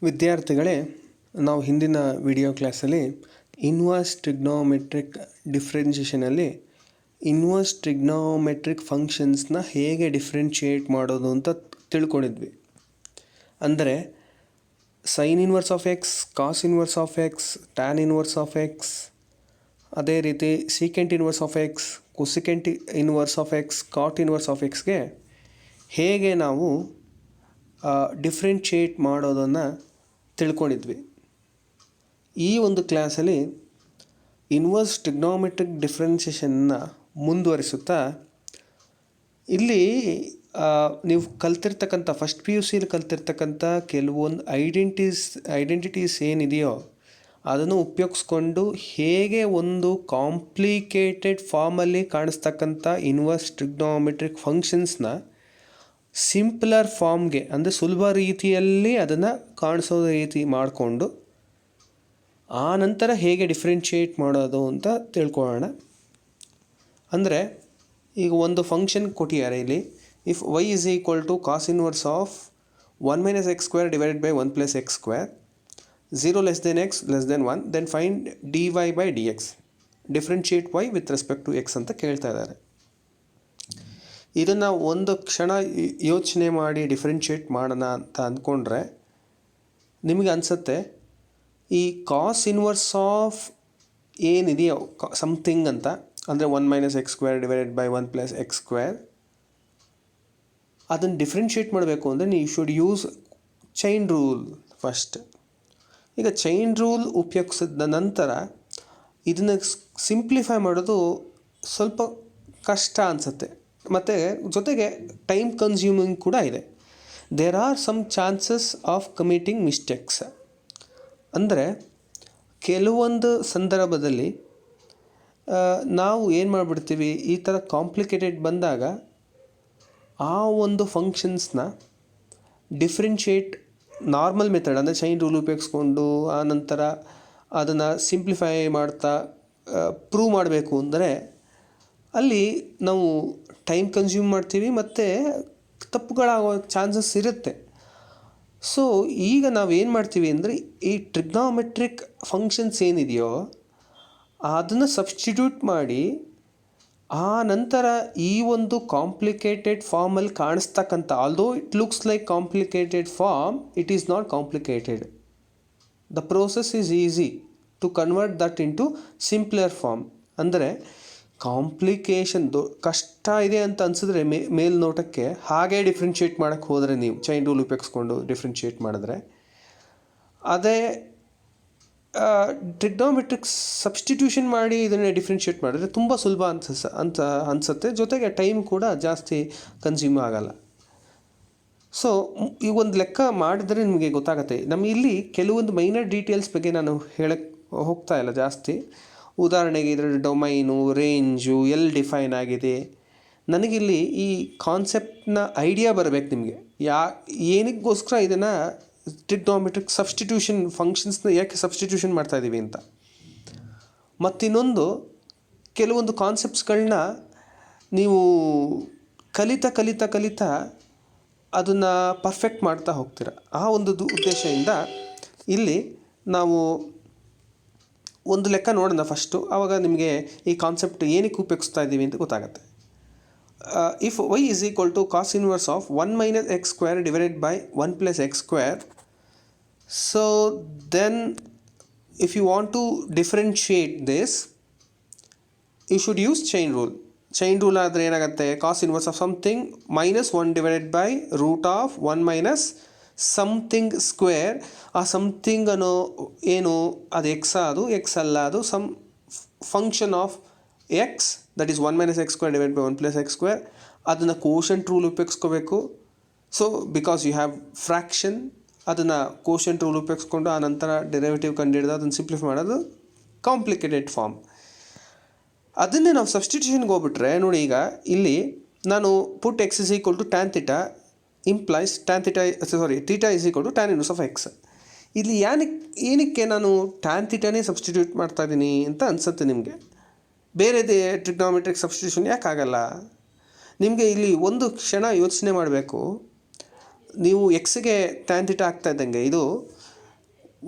ವಿದ್ಯಾರ್ಥಿಗಳೇ, ನಾವು ಹಿಂದಿನ ವಿಡಿಯೋ ಕ್ಲಾಸಲ್ಲಿ ಇನ್ವರ್ಸ್ ಟ್ರಿಗ್ನೋಮೆಟ್ರಿಕ್ ಡಿಫ್ರೆನ್ಷಿಯೇಷನಲ್ಲಿ ಇನ್ವರ್ಸ್ ಟ್ರಿಗ್ನೋಮೆಟ್ರಿಕ್ ಫಂಕ್ಷನ್ಸ್ನ ಹೇಗೆ ಡಿಫ್ರೆನ್ಷಿಯೇಟ್ ಮಾಡೋದು ಅಂತ ತಿಳ್ಕೊಂಡಿದ್ವಿ. ಅಂದರೆ sine inverse of x, cos inverse of x, tan inverse of x, ಅದೇ ರೀತಿ secant inverse of x, cosecant inverse of x, cot inverse of ಎಕ್ಸ್ಗೆ ಹೇಗೆ ನಾವು ಡಿಫ್ರೆನ್ಷಿಯೇಟ್ ಮಾಡೋದನ್ನು ತಿಳ್ಕೊಂಡಿದ್ವಿ. ಈ ಒಂದು ಕ್ಲಾಸಲ್ಲಿ ಇನ್ವರ್ಸ್ ಟ್ರಿಗ್ನೋಮೆಟ್ರಿಕ್ ಡಿಫ್ರೆನ್ಷಿಯೇಷನ್ನ ಮುಂದುವರಿಸುತ್ತಾ ಇಲ್ಲಿ ನೀವು ಕಲ್ತಿರ್ತಕ್ಕಂಥ ಫಸ್ಟ್ ಪಿ ಯು ಸಿಲಿ ಕಲ್ತಿರ್ತಕ್ಕಂಥ ಕೆಲವೊಂದು ಐಡೆಂಟಿಟೀಸ್ ಏನಿದೆಯೋ ಅದನ್ನು ಉಪಯೋಗಿಸ್ಕೊಂಡು ಹೇಗೆ ಒಂದು ಕಾಂಪ್ಲಿಕೇಟೆಡ್ ಫಾರ್ಮಲ್ಲಿ ಕಾಣಿಸ್ತಕ್ಕಂಥ ಇನ್ವರ್ಸ್ ಟ್ರಿಗ್ನೋಮೆಟ್ರಿಕ್ ಫಂಕ್ಷನ್ಸ್ನ ಸಿಂಪ್ಲರ್ ಫಾರ್ಮ್ಗೆ ಅಂದರೆ ಸುಲಭ ರೀತಿಯಲ್ಲಿ ಅದನ್ನು ಕಾಣಿಸೋ ರೀತಿ ಮಾಡಿಕೊಂಡು ಆ ನಂತರ ಹೇಗೆ ಡಿಫ್ರೆನ್ಷಿಯೇಟ್ ಮಾಡೋದು ಅಂತ ತಿಳ್ಕೊಳ್ಳೋಣ. ಅಂದರೆ ಈಗ ಒಂದು ಫಂಕ್ಷನ್ ಕೊಟ್ಟಿದ್ದಾರೆ ಇಲ್ಲಿ, if y is equal to cos inverse of 1 - x square divided by 1 + x square 0 less than x less than 1 then find dy/dx differentiate y with respect to x ಅಂತ ಕೇಳ್ತಾ ಇದ್ದಾರೆ. ಇದನ್ನು ಒಂದು ಕ್ಷಣ ಯೋಚನೆ ಮಾಡಿ ಡಿಫ್ರೆನ್ಷಿಯೇಟ್ ಮಾಡೋಣ ಅಂತ ಅಂದ್ಕೊಂಡ್ರೆ ನಿಮಗೆ ಅನಿಸುತ್ತೆ ಈ ಕಾಸ್ ಇನ್ವರ್ಸ್ ಆಫ್ ಏನಿದೆಯೋ ಸಮಥಿಂಗ್ ಅಂತ, ಅಂದರೆ 1 - x square divided by 1 + x square, ಅದನ್ನು ಡಿಫ್ರೆನ್ಷಿಯೇಟ್ ಮಾಡಬೇಕು ಅಂದರೆ ನೀವು should use chain rule first. ಈಗ ಚೈನ್ ರೂಲ್ ಉಪಯೋಗಿಸಿದ ನಂತರ ಇದನ್ನು ಸಿಂಪ್ಲಿಫೈ ಮಾಡೋದು ಸ್ವಲ್ಪ ಕಷ್ಟ ಅನಿಸುತ್ತೆ, ಮತ್ತು ಜೊತೆಗೆ ಟೈಮ್ ಕನ್ಸ್ಯೂಮಿಂಗ್ ಕೂಡ ಇದೆ. There are some chances of committing mistakes. ಅಂದರೆ ಕೆಲವೊಂದು ಸಂದರ್ಭದಲ್ಲಿ ನಾವು ಏನು ಮಾಡಿಬಿಡ್ತೀವಿ, ಈ ಥರ ಕಾಂಪ್ಲಿಕೇಟೆಡ್ ಬಂದಾಗ ಆ ಒಂದು ಫಂಕ್ಷನ್ಸ್ನ ಡಿಫ್ರೆನ್ಷಿಯೇಟ್ ನಾರ್ಮಲ್ ಮೆಥಡ್ ಅಂದರೆ ಚೈನ್ ರೂಲ್ ಉಪಯೋಗಿಸ್ಕೊಂಡು ಆ ನಂತರ ಅದನ್ನು ಸಿಂಪ್ಲಿಫೈ ಮಾಡ್ತಾ ಪ್ರೂವ್ ಮಾಡಬೇಕು ಅಂದರೆ ಅಲ್ಲಿ ನಾವು ಟೈಮ್ ಕನ್ಸ್ಯೂಮ್ ಮಾಡ್ತೀವಿ ಮತ್ತು ತಪ್ಪುಗಳಾಗೋ ಚಾನ್ಸಸ್ ಇರುತ್ತೆ. ಸೊ ಈಗ ನಾವೇನು ಮಾಡ್ತೀವಿ ಅಂದರೆ ಈ ಟ್ರಿಗ್ನೋಮೆಟ್ರಿಕ್ ಫಂಕ್ಷನ್ಸ್ ಏನಿದೆಯೋ ಅದನ್ನು ಸಬ್ಸ್ಟಿಟ್ಯೂಟ್ ಮಾಡಿ ಆ ನಂತರ ಈ ಒಂದು ಕಾಂಪ್ಲಿಕೇಟೆಡ್ ಫಾರ್ಮಲ್ಲಿ ಕಾಣಿಸ್ತಕ್ಕಂಥ, although it looks like complicated form, it is not complicated. The process is easy to convert that into simpler form. ಅಂದರೆ ಕಾಂಪ್ಲಿಕೇಶನ್ ಕಷ್ಟ ಇದೆ ಅಂತ ಅನಿಸಿದ್ರೆ ಮೇಲ್ನೋಟಕ್ಕೆ ಹಾಗೇ ಡಿಫ್ರೆನ್ಷಿಯೇಟ್ ಮಾಡೋಕ್ಕೆ ಹೋದರೆ ನೀವು ಚೈನ್ ರೂಲ್ ಉಪಯೋಗಿಸ್ಕೊಂಡು ಡಿಫ್ರೆನ್ಷಿಯೇಟ್ ಮಾಡಿದ್ರೆ, ಅದೇ ಟ್ರಿಗ್ನೋಮೆಟ್ರಿಕ್ ಸಬ್ಸ್ಟಿಟ್ಯೂಷನ್ ಮಾಡಿ ಇದನ್ನು ಡಿಫ್ರೆನ್ಷಿಯೇಟ್ ಮಾಡಿದ್ರೆ ತುಂಬ ಸುಲಭ ಅಂತ ಅನಿಸುತ್ತೆ, ಜೊತೆಗೆ ಟೈಮ್ ಕೂಡ ಜಾಸ್ತಿ ಕನ್ಸ್ಯೂಮ್ ಆಗೋಲ್ಲ. ಸೊ ಈ ಒಂದು ಲೆಕ್ಕ ಮಾಡಿದ್ರೆ ನಿಮಗೆ ಗೊತ್ತಾಗುತ್ತೆ. ನಮಗೆ ಇಲ್ಲಿ ಕೆಲವೊಂದು ಮೈನರ್ ಡೀಟೇಲ್ಸ್ ಬಗ್ಗೆ ನಾನು ಹೇಳಕ್ಕೆ ಹೋಗ್ತಾ ಇಲ್ಲ ಜಾಸ್ತಿ. ಉದಾಹರಣೆಗೆ ಇದರ ಡೊಮೈನು, ರೇಂಜು, ಎಲ್ಲಿ ಡಿಫೈನ್ ಆಗಿದೆ, ನನಗಿಲ್ಲಿ ಈ ಕಾನ್ಸೆಪ್ಟ್ನ ಐಡಿಯಾ ಬರಬೇಕು ನಿಮಗೆ. ಏನಕ್ಕೋಸ್ಕರ ಇದನ್ನು ಟ್ರಿಗ್ನೋಮೆಟ್ರಿಕ್ ಸಬ್ಸ್ಟಿಟ್ಯೂಷನ್ ಫಂಕ್ಷನ್ಸ್ನ ಯಾಕೆ ಸಬ್ಸ್ಟಿಟ್ಯೂಷನ್ ಮಾಡ್ತಾಯಿದ್ದೀವಿ ಅಂತ. ಮತ್ತಿನ್ನೊಂದು, ಕೆಲವೊಂದು ಕಾನ್ಸೆಪ್ಟ್ಸ್ಗಳನ್ನ ನೀವು ಕಲಿತಾ ಅದನ್ನು ಪರ್ಫೆಕ್ಟ್ ಮಾಡ್ತಾ ಹೋಗ್ತೀರ. ಆ ಒಂದು ಉದ್ದೇಶದಿಂದ ಇಲ್ಲಿ ನಾವು ಒಂದು ಲೆಕ್ಕ ನೋಡೋಣ ಫಸ್ಟು, ಆವಾಗ ನಿಮಗೆ ಈ ಕಾನ್ಸೆಪ್ಟ್ ಏನಕ್ಕೆ ಉಪಯೋಗಿಸ್ತಾ ಇದ್ದೀವಿ ಅಂತ ಗೊತ್ತಾಗುತ್ತೆ. If y is equal to cos inverse of 1 - x square divided by 1 + x square, so then if you want to differentiate this you should use chain rule. Chain rule ಆದರೆ ಏನಾಗುತ್ತೆ, cos inverse of something -1 divided by root of 1 - something square. ಆ something ಅನ್ನೋ ಏನು, ಅದು ಅದು x ಅಲ್ಲ, ಅದು some function of x, that is 1 - x square divide by 1 + x square. ಅದನ್ನು ಕೋಷಂಟ್ ರೂಲ್ ಉಪಯೋಗಿಸ್ಕೋಬೇಕು. So because you have fraction, ಅದನ್ನು ಕೋಷಂಟ್ ರೂಲ್ ಉಪಯೋಗಿಸ್ಕೊಂಡು ಆ ನಂತರ ಡೆರಿವೇಟಿವ್ ಕಂಡುಹಿಡಿದು ಅದನ್ನು ಸಿಂಪ್ಲಿಫೈ ಮಾಡೋದು ಕಾಂಪ್ಲಿಕೇಟೆಡ್ ಫಾರ್ಮ್. ಅದನ್ನೇ ನಾವು ಸಬ್ಸ್ಟಿಟ್ಯೂಷನ್ಗೆ ಹೋಗ್ಬಿಟ್ರೆ ನೋಡಿ, ಈಗ ಇಲ್ಲಿ ನಾನು ಪುಟ್ x is equal to tan theta implies theta is equal to tan inverse of x. ಇಲ್ಲಿ ಏನಕ್ಕೆ ನಾನು ಟ್ಯಾನ್ ಥೀಟಾನೇ ಸಬ್ಸ್ಟಿಟ್ಯೂಟ್ ಮಾಡ್ತಾ ಇದ್ದೀನಿ ಅಂತ ಅನಿಸುತ್ತೆ ನಿಮಗೆ. ಬೇರೆದೇ ಟ್ರಿಗ್ನೋಮೆಟ್ರಿಕ್ ಸಬ್ಸ್ಟಿಟ್ಯೂಷನ್ ಯಾಕಾಗಲ್ಲ? ನಿಮಗೆ ಇಲ್ಲಿ ಒಂದು ಕ್ಷಣ ಯೋಚನೆ ಮಾಡಬೇಕು. ನೀವು ಎಕ್ಸ್ಗೆ ಟ್ಯಾನ್ ಥೀಟಾ ಆಗ್ತಾ ಇದ್ದಂಗೆ ಇದು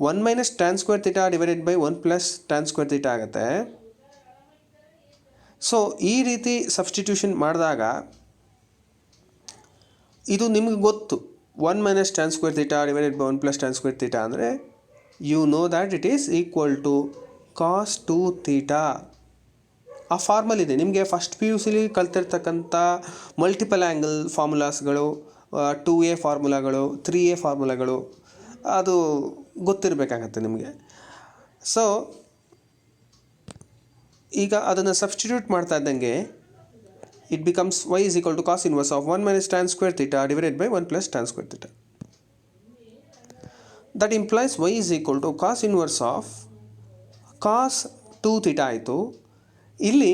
1 minus tan square theta divided by 1 plus tan square theta ಆಗುತ್ತೆ. ಸೊ ಈ ರೀತಿ ಸಬ್ಸ್ಟಿಟ್ಯೂಷನ್ ಮಾಡಿದಾಗ ಇದು ನಿಮಗೆ ಗೊತ್ತು, 1 minus tan square theta divided by 1 plus tan square theta ಅಂದರೆ you know that it is equal to cos 2 theta. ಆ formula ಇದೆ ನಿಮಗೆ ಫಸ್ಟ್ ಪಿ ಯು ಸಿಲಿ ಕಲ್ತಿರ್ತಕ್ಕಂಥ ಮಲ್ಟಿಪಲ್ ಆ್ಯಂಗಲ್ ಫಾರ್ಮುಲಾಸ್ಗಳು, 2a ಫಾರ್ಮುಲಾಗಳು, 3a ಫಾರ್ಮುಲಾಗಳು ಅದು ಗೊತ್ತಿರಬೇಕಾಗತ್ತೆ ನಿಮಗೆ. ಸೊ ಈಗ ಅದನ್ನು ಸಬ್ಸ್ಟಿಟ್ಯೂಟ್ ಮಾಡ್ತಾ ಇದ್ದಂಗೆ it becomes y is equal to cos inverse of 1 minus tan square theta divided by 1 plus tan square theta. That implies y is equal to cos inverse of cos 2 theta ಆಯಿತು. ಇಲ್ಲಿ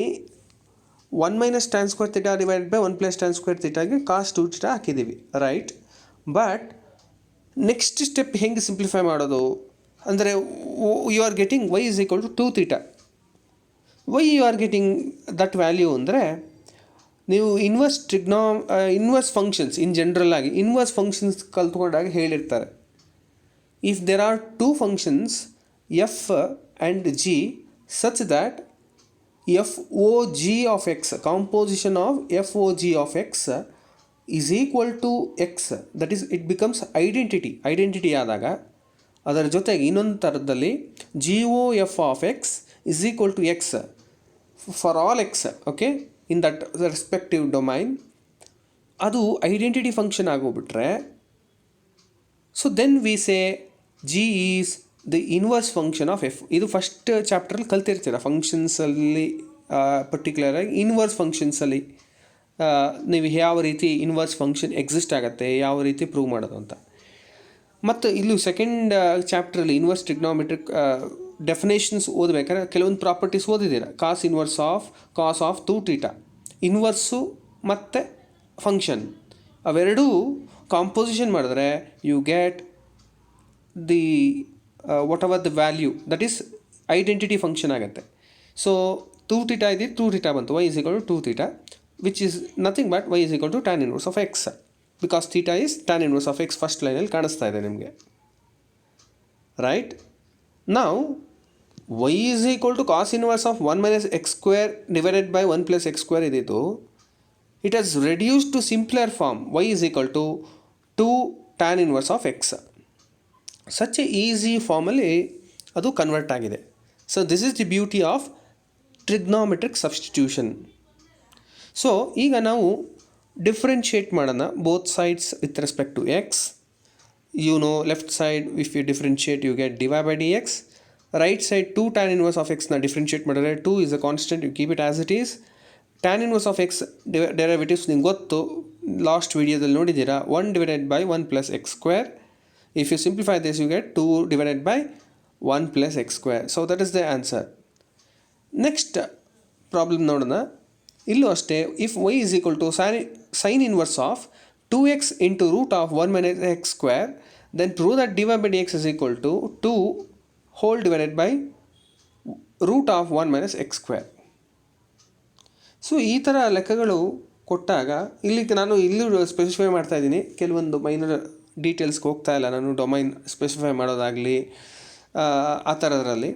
1 minus tan square theta divided by 1 plus tan square thetaಗೆ cos 2 theta ಹಾಕಿದ್ದೀವಿ, right. But next step ಹೆಂಗೆ simplify ಮಾಡೋದು ಅಂದರೆ you are getting y is equal to 2 theta. Why you are getting that value ಅಂದರೆ ನೀವು inverse functions in general ಆಗಿ inverse functions ಕಲ್ತ್ಕೊಂಡಾಗ ಹೇಳಿರ್ತಾರೆ, if there are two functions f and g such that f o g of x, composition of f o g of x is equal to x, that is it becomes identity ಆದಾಗ ಅದರ ಜೊತೆಗೆ ಇನ್ನೊಂದು ಥರದಲ್ಲಿ G O F of X is equal to x for all x, okay, in that respective domain. ಅದು identity function ಆಗೋಗ್ಬಿಟ್ರೆ, so then we say g is the inverse function of f. ಇದು first ಚಾಪ್ಟ್ರಲ್ಲಿ ಕಲ್ತಿರ್ತೀರ ಫಂಕ್ಷನ್ಸಲ್ಲಿ, ಪರ್ಟಿಕ್ಯುಲರಾಗಿ inverse ಫಂಕ್ಷನ್ಸಲ್ಲಿ ನೀವು ಯಾವ ರೀತಿ ಇನ್ವರ್ಸ್ ಫಂಕ್ಷನ್ ಎಕ್ಸಿಸ್ಟ್ ಆಗುತ್ತೆ, ಯಾವ ರೀತಿ ಪ್ರೂವ್ ಮಾಡೋದು ಅಂತ. ಮತ್ತು ಇಲ್ಲಿ ಸೆಕೆಂಡ್ ಚಾಪ್ಟ್ರಲ್ಲಿ ಇನ್ವರ್ಸ್ ಟ್ರಿಗ್ನೋಮೆಟ್ರಿಕ್ ಡೆಫಿನೇಷನ್ಸ್ ಓದಬೇಕಾದ್ರೆ ಕೆಲವೊಂದು ಪ್ರಾಪರ್ಟೀಸ್ ಓದಿದ್ದೀರ. Cos inverse of cos of 2 theta, inverse ಮತ್ತು ಫಂಕ್ಷನ್ ಅವೆರಡೂ ಕಾಂಪೋಸಿಷನ್ ಮಾಡಿದ್ರೆ you get the whatever the value that is identity function ಆಗುತ್ತೆ. ಸೊ 2 ಥೀಟಾ ಇದೆ, 2 ಥೀಟಾ ಬಂತು, y is equal to 2 theta which is nothing but y is equal to tan inverse of x, because theta is tan inverse of x first ಲೈನಲ್ಲಿ ಕಾಣಿಸ್ತಾ ಇದೆ ನಿಮಗೆ, right. Now y is equal to cos inverse of 1 minus x square divided by 1 plus x square ಇದ್ದಿತ್ತು, it has reduced to simpler form. Y is equal to 2 tan inverse of x. Such a easy formally ಅದು convert ಆಗಿದೆ. So this is the beauty of trigonometric substitution. So ಈಗ ನಾವು differentiate ಮಾಡೋಣ both sides with respect to x. You know, left side if you differentiate you get dy by dx, right side 2 tan inverse of x na differentiate ಮಾಡಿದ್ರೆ 2 is a constant, you keep it as it is. tan inverse of x derivatives ನಿಮ್ಗೆ ಗೊತ್ತು, last ವಿಡಿಯೋದಲ್ಲಿ ನೋಡಿದ್ದೀರಾ, 1 divided by 1 plus x square. If you simplify this you get 2 divided by 1 plus x square. So that is the answer. Next problem ನೋಡೋಣ. ಇಲ್ಲೂ ಅಷ್ಟೇ, if y is equal to sin inverse of 2x into root of 1 minus x square, then prove that dy by dx is equal to 2 whole divided by root of 1 minus x square. So ಈ ಥರ ಲೆಕ್ಕಗಳು ಕೊಟ್ಟಾಗ ನಾನು ಇಲ್ಲೂ specify ಮಾಡ್ತಾ ಇದ್ದೀನಿ, ಕೆಲವೊಂದು minor ಡೀಟೇಲ್ಸ್ಗೆ ಹೋಗ್ತಾ ಇಲ್ಲ ನಾನು, ಡೊಮೈನ್ ಸ್ಪೆಸಿಫೈ ಮಾಡೋದಾಗಲಿ ಆ ಥರದ್ರಲ್ಲಿ.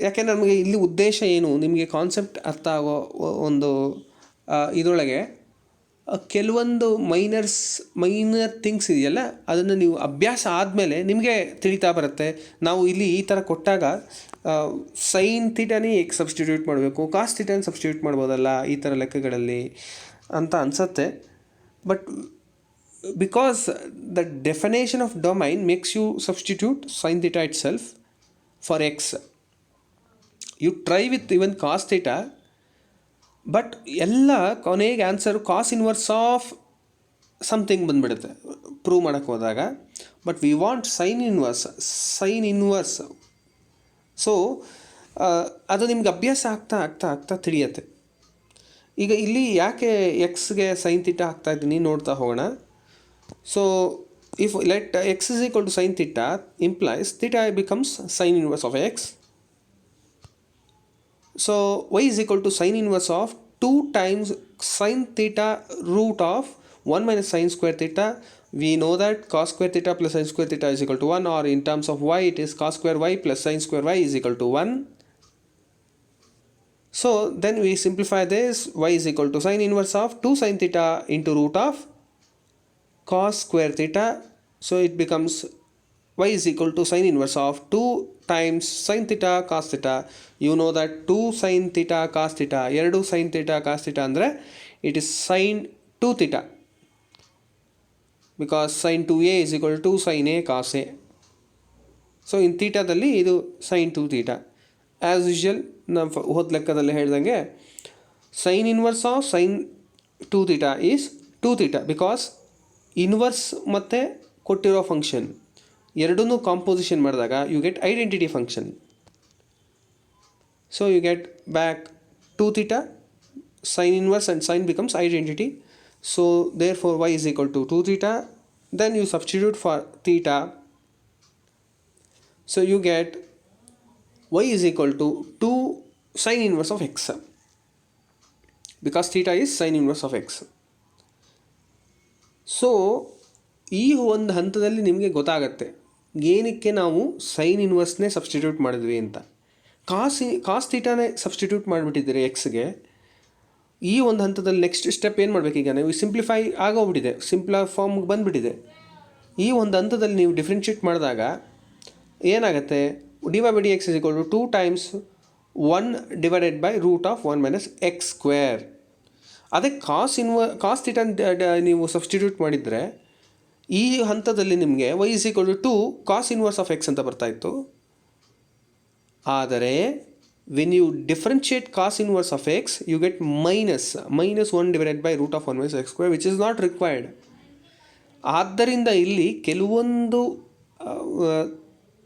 ಯಾಕೆಂದರೆ ನಮಗೆ ಇಲ್ಲಿ ಉದ್ದೇಶ ಏನು, ನಿಮಗೆ ಕಾನ್ಸೆಪ್ಟ್ ಅರ್ಥ ಆಗೋ ಒಂದು ಇದರೊಳಗೆ ಕೆಲವೊಂದು ಮೈನರ್ ಥಿಂಗ್ಸ್ ಇದೆಯಲ್ಲ ಅದನ್ನು ನೀವು ಅಭ್ಯಾಸ ಆದಮೇಲೆ ನಿಮಗೆ ತಿಳಿತಾ ಬರುತ್ತೆ. ನಾವು ಇಲ್ಲಿ ಈ ಥರ ಕೊಟ್ಟಾಗ ಸೈನ್ ಥೀಟಾನೇ ಏಕೆ ಸಬ್ಸ್ಟಿಟ್ಯೂಟ್ ಮಾಡಬೇಕು, ಕಾಸ್ ಥೀಟಾನೇ ಸಬ್ಸ್ಟಿಟ್ಯೂಟ್ ಮಾಡ್ಬೋದಲ್ಲ ಈ ಥರ ಲೆಕ್ಕಗಳಲ್ಲಿ ಅಂತ ಅನಿಸುತ್ತೆ. But because the definition of domain makes you substitute sine theta itself for x. You try with even cos theta, but ಎಲ್ಲ ಕೊನೆಗೆ answer cos inverse of something ಬಂದುಬಿಡುತ್ತೆ ಪ್ರೂವ್ ಮಾಡೋಕ್ಕೆ ಹೋದಾಗ. But we want sine inverse. So ಅದು ನಿಮ್ಗೆ ಅಭ್ಯಾಸ ಆಗ್ತಾ ಆಗ್ತಾ ಆಗ್ತಾ ತಿಳಿಯುತ್ತೆ. ಈಗ ಇಲ್ಲಿ ಯಾಕೆ ಎಕ್ಸ್ಗೆ ಸೈನ್ ಥೀಟಾ ಹಾಕ್ತಾ ಇದ್ದೀನಿ ನೋಡ್ತಾ ಹೋಗೋಣ. So if let x is equal to sine theta implies theta becomes sine inverse of x. So y is equal to sin inverse of 2 times sin theta root of 1 minus sin square theta, we know that cos square theta plus sin square theta is equal to 1, or in terms of y it is cos square y plus sin square y is equal to 1. So then we simplify this, y is equal to sin inverse of 2 sin theta into root of cos square theta. So it becomes y is equal to sin inverse of 2 times sin theta cos theta. You know that 2 sin theta cos theta, 2 sin theta cos theta ಅಂದರೆ it is sin 2 theta, because sin 2a is equal to sin a cos a. So in ಥೀಟಾದಲ್ಲಿ ಇದು sin 2 theta. As usual ನಾವು ಹೋದ ಲೆಕ್ಕದಲ್ಲಿ ಹೇಳ್ದಂಗೆ sine inverse of sin 2 theta is 2 theta, because inverse ಮತ್ತು ಕೊಟ್ಟಿರೋ function ಎರಡನ್ನೂ ಕಾಂಪೋಸಿಷನ್ ಮಾಡಿದಾಗ you get identity function. So you get back 2 theta, sin inverse and sin becomes identity. So therefore y is equal to 2 theta. Then you substitute for theta. So you get y is equal to 2 sin inverse of x, because theta is sin inverse of x. So ಈ ಒಂದು ಹಂತದಲ್ಲಿ ನಿಮಗೆ ಗೊತ್ತಾಗತ್ತೆ ಏನಕ್ಕೆ ನಾವು sign ಇನ್ವರ್ಸ್ನೇ substitute ಮಾಡಿದ್ವಿ ಅಂತ. ಕಾಸ್ ಥೀಟಾನೇ substitute ಮಾಡಿಬಿಟ್ಟಿದ್ದೀರಿ ಎಕ್ಸ್ಗೆ. ಈ ಒಂದು ಹಂತದಲ್ಲಿ ನೆಕ್ಸ್ಟ್ ಸ್ಟೆಪ್ ಏನು ಮಾಡಬೇಕು, ಈಗ ನೀವು ಸಿಂಪ್ಲಿಫೈ ಆಗೋಗ್ಬಿಟ್ಟಿದೆ, ಸಿಂಪ್ಲರ್ ಫಾರ್ಮ್ಗೆ ಬಂದುಬಿಟ್ಟಿದೆ. ಈ ಒಂದು ಹಂತದಲ್ಲಿ ನೀವು ಡಿಫ್ರೆನ್ಷಿಯೇಟ್ ಮಾಡಿದಾಗ ಏನಾಗುತ್ತೆ, dy/dx is equal to 2 times 1 divided by root of 1 minus x square. ಅದೇ ಕಾಸ್ ಥೀಟಾ ನೀವು ಸಬ್ಸ್ಟಿಟ್ಯೂಟ್ ಮಾಡಿದರೆ ಈ ಹಂತದಲ್ಲಿ ನಿಮಗೆ y is equal to 2 cos inverse of x ಅಂತ ಬರ್ತಾಯಿತ್ತು. ಆದರೆ when you differentiate cos inverse of x, you get minus 1 divided by root of 1 minus x square, which is not required. ಆದ್ದರಿಂದ ಇಲ್ಲಿ ಕೆಲವೊಂದು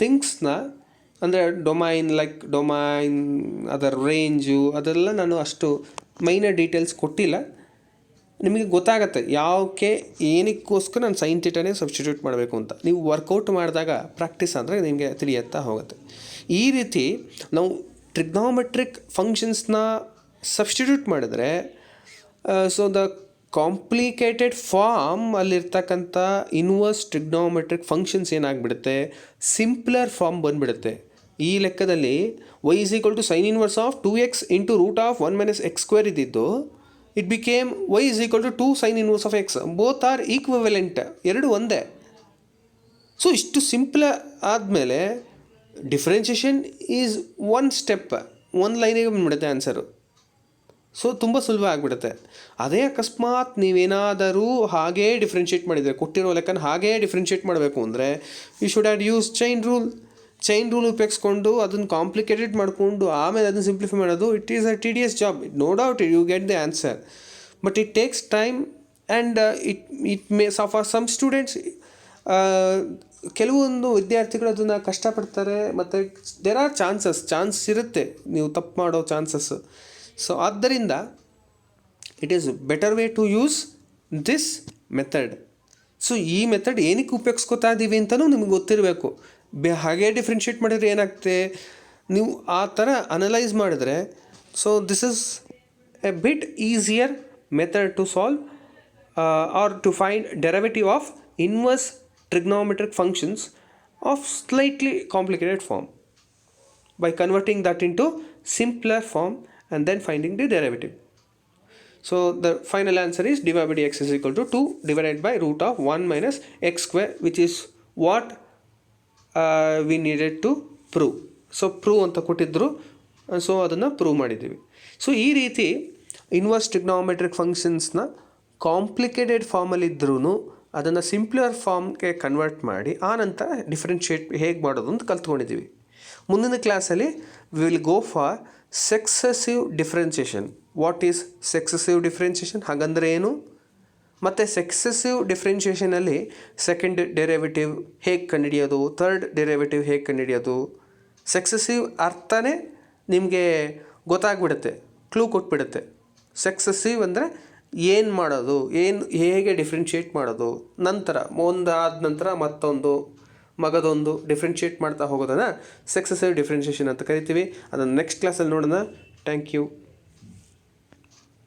ಥಿಂಗ್ಸ್ನ ಅಂದರೆ ಡೊಮೈನ್ ಅದರ ರೇಂಜು ಅದೆಲ್ಲ ನಾನು ಅಷ್ಟು ಮೈನರ್ ಡೀಟೇಲ್ಸ್ ಕೊಟ್ಟಿಲ್ಲ. ನಿಮಗೆ ಗೊತ್ತಾಗತ್ತೆ ಏನಕ್ಕೋಸ್ಕರ ನಾನು ಸೈನ್ ಥೀಟಾನೇ ಸಬ್ಸ್ಟಿಟ್ಯೂಟ್ ಮಾಡಬೇಕು ಅಂತ. ನೀವು ವರ್ಕೌಟ್ ಮಾಡಿದಾಗ ಪ್ರಾಕ್ಟೀಸ್ ಅಂದರೆ ನಿಮಗೆ ತಿಳಿಯುತ್ತಾ ಹೋಗುತ್ತೆ. ಈ ರೀತಿ ನಾವು ಟ್ರಿಗ್ನಾಮೆಟ್ರಿಕ್ ಫಂಕ್ಷನ್ಸ್ನ ಸಬ್ಸ್ಟಿಟ್ಯೂಟ್ ಮಾಡಿದ್ರೆ ಸೊ ದ ಕಾಂಪ್ಲಿಕೇಟೆಡ್ ಫಾರ್ಮ್ ಅಲ್ಲಿರ್ತಕ್ಕಂಥ ಇನ್ವರ್ಸ್ ಟ್ರಿಗ್ನಾಮೆಟ್ರಿಕ್ ಫಂಕ್ಷನ್ಸ್ ಏನಾಗ್ಬಿಡುತ್ತೆ, ಸಿಂಪ್ಲರ್ ಫಾರ್ಮ್ ಬಂದುಬಿಡುತ್ತೆ. ಈ ಲೆಕ್ಕದಲ್ಲಿ y is equal to sin inverse of 2x into root of 1 minus x square ಇದ್ದಿದ್ದು it became y is equal to 2 sin inverse of x. Both are equivalent, ಎರಡು ಒಂದೇ. So ಇಷ್ಟು simple ಆದಮೇಲೆ differentiation is one step, ಒಂದು ಲೈನಿಗೆ ಬಂದುಬಿಡುತ್ತೆ answer. So ತುಂಬ ಸುಲಭ ಆಗಿಬಿಡುತ್ತೆ. ಅದೇ ಅಕಸ್ಮಾತ್ ನೀವೇನಾದರೂ ಹಾಗೇ ಡಿಫ್ರೆನ್ಷಿಯೇಟ್ ಮಾಡಿದರೆ, ಕೊಟ್ಟಿರೋ ಲೆಕ್ಕನ ಹಾಗೇ ಡಿಫ್ರೆನ್ಷಿಯೇಟ್ ಮಾಡಬೇಕು ಅಂದರೆ you should had use chain rule ಉಪಯೋಗಿಸ್ಕೊಂಡು ಅದನ್ನು ಕಾಂಪ್ಲಿಕೇಟೆಡ್ ಮಾಡಿಕೊಂಡು ಆಮೇಲೆ ಅದನ್ನು ಸಿಂಪ್ಲಿಫೈ ಮಾಡೋದು. It is a tedious job, no doubt you get the answer, but it takes time and it may for some students, ಕೆಲವೊಂದು ವಿದ್ಯಾರ್ಥಿಗಳು ಅದನ್ನು ಕಷ್ಟಪಡ್ತಾರೆ, ಮತ್ತು ದೇರ್ ಆರ್ ಚಾನ್ಸ್ ಇರುತ್ತೆ ನೀವು ತಪ್ಪು ಮಾಡೋ ಚಾನ್ಸಸ್. ಸೊ ಆದ್ದರಿಂದ it is better way to use this method. So ಈ ಮೆಥಡ್ ಏನಕ್ಕೆ ಉಪಯೋಗಿಸ್ಕೊತಾ ಇದ್ದೀವಿ ಅಂತಲೂ ನಿಮಗೆ ಗೊತ್ತಿರಬೇಕು. ಹಾಗೇ ಡಿಫ್ರೆನ್ಷಿಯೇಟ್ ಮಾಡಿದರೆ ಏನಾಗ್ತದೆ, ನೀವು ಆ ಥರ ಅನಲೈಸ್ ಮಾಡಿದ್ರೆ, so this is a bit easier method to solve or to find derivative of inverse trigonometric functions of slightly complicated form by converting that into simpler form and then finding the derivative. So the final answer is dy/dx is equal to 2 divided by root of 1 minus x square, which is what we needed to prove. So prove ಅಂತ ಕೊಟ್ಟಿದ್ರು, so ಅದನ್ನು prove ಮಾಡಿದ್ದೀವಿ. So ಈ ರೀತಿ inverse trigonometric ಫಂಕ್ಷನ್ಸ್ನ complicated ಫಾರ್ಮಲ್ಲಿದ್ರೂ ಅದನ್ನು simpler ಫಾರ್ಮ್ಗೆ convert ಮಾಡಿ ಆ ನಂತರ ಡಿಫ್ರೆನ್ಷಿಯೇಟ್ ಹೇಗೆ ಮಾಡೋದು ಅಂತ ಕಲ್ತ್ಕೊಂಡಿದ್ದೀವಿ. ಮುಂದಿನ ಕ್ಲಾಸಲ್ಲಿ we will go for successive differentiation. What is successive differentiation, ಹಾಗಂದರೆ ಏನು, ಮತ್ತು ಸಕ್ಸೆಸಿವ್ ಡಿಫ್ರೆನ್ಷಿಯೇಷನಲ್ಲಿ ಸೆಕೆಂಡ್ ಡೆರಿವೇಟಿವ್ ಹೇಗೆ ಕಂಡುಹಿಡಿಯೋದು, ಥರ್ಡ್ ಡೆರಿವೇಟಿವ್ ಹೇಗೆ ಕಂಡುಹಿಡಿಯೋದು. ಸಕ್ಸೆಸಿವ್ ಅರ್ಥನೇ ನಿಮಗೆ ಗೊತ್ತಾಗ್ಬಿಡುತ್ತೆ, ಕ್ಲೂ ಕೊಟ್ಬಿಡುತ್ತೆ. ಸಕ್ಸೆಸಿವ್ ಅಂದರೆ ಏನು ಮಾಡೋದು, ಹೇಗೆ ಡಿಫ್ರೆನ್ಷಿಯೇಟ್ ಮಾಡೋದು, ನಂತರ ಒಂದಾದ ನಂತರ ಮಗದೊಂದು ಡಿಫ್ರೆನ್ಷಿಯೇಟ್ ಮಾಡ್ತಾ ಹೋಗೋದನ್ನು ಸಕ್ಸೆಸಿವ್ ಡಿಫ್ರೆನ್ಷಿಯೇಷನ್ ಅಂತ ಕರಿತೀವಿ. ಅದನ್ನು ನೆಕ್ಸ್ಟ್ ಕ್ಲಾಸಲ್ಲಿ ನೋಡೋಣ. Thank you.